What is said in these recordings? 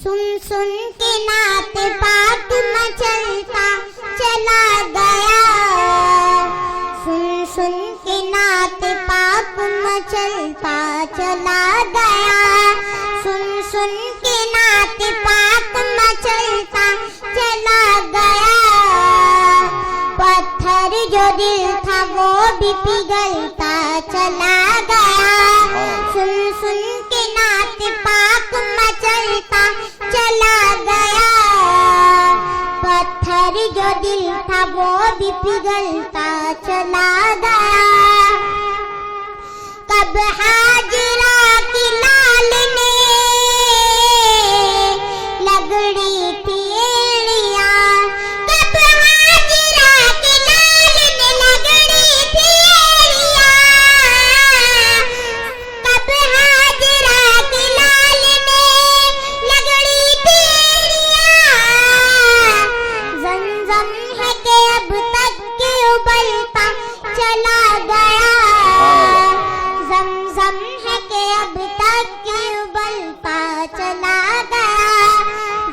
सुन सुन के नात पाक मचलता चला गया। सुन सुन के नात पाक मचलता चला गया। सुन सुन के नात पाक मचलता चला गया। पत्थर जो दिल था वो भी पिघलता चला गया। सुन सुन के नात पाक मचलता चला गया। पत्थर जो दिल था वो भी पिघलता चला गया। कब हाजरा की लाल ने लगड़ी थी एड़ियां। कब हाजरा की लाल ने लगड़ी थी एड़ियां। कब हाजरा की लाल ने लगड़ी थी एड़ियां। ज़मज़म है कि अब तक के उबलता चला गया। ज़मज़म है कि अब तक के उबलता चला गया।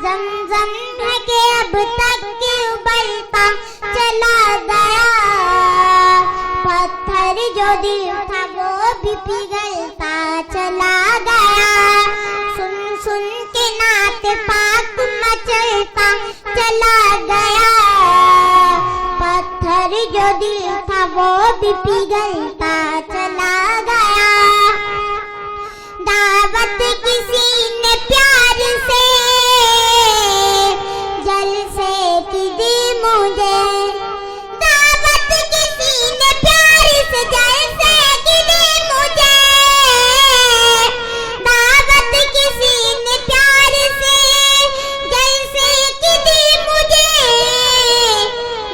ज़मज़म है कि अब तक के उबलता चला गया। पत्थर जो दिल था वो भी पिघलता चला गया। सुन सुन के नात पाक मचलता चला गया। पत्थर जो दिल था वो भी पिघलता चला गया। दावत किसी ने प्यार से जलसे की दी मुझे। दावत किसी ने प्यार से जलसे की दी मुझे। दावत किसी ने प्यार से जलसे की दी मुझे।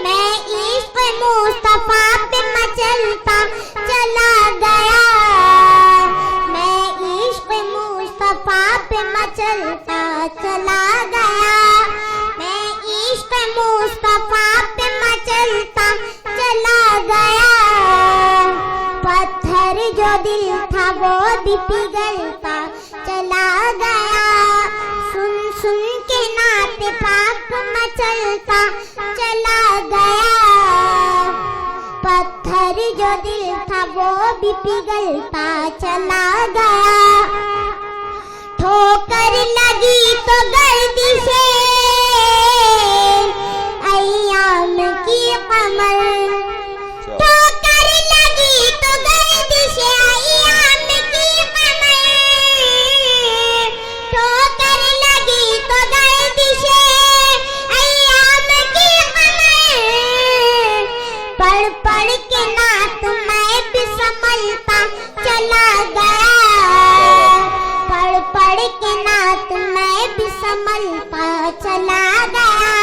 मैं इश्क़ मुस्तफ़ा पे मचलता चला गया। मैं इश्क़ मुस्तफ़ा पे मचलता चला गया। मैं इश्क़ मुस्तफ़ा पे मचलता चला गया। पत्थर जो दिल था वो भी पिघलता चला गया। सुन सुन के नात पाक मचलता चला गया। पत्थर जो दिल था वो भी पिघलता चला गया। ठोकर लगी तो गर्दिशे अय्याम की कमर। ठोकर लगी तो गर्दिशे अय्याम की कमर। ठोकर लगी तो गर्दिशे अय्याम की कमर। पढ़ पढ़ के नात मैं भी संभलता चला गया। पढ़ पढ़ के नात मैं भी संभलता चला गया।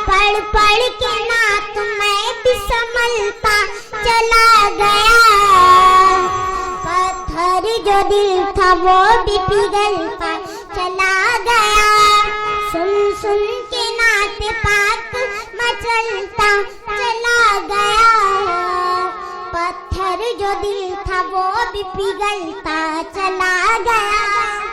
पढ़ पढ़ के नात मैं भी संभलता चला गया। पत्थर जो दिल था वो भी पिघलता चला गया। सुन सुन के नात पाक मचलता चला गया। पत्थर जो दिल था वो भी पिघलता चला गया।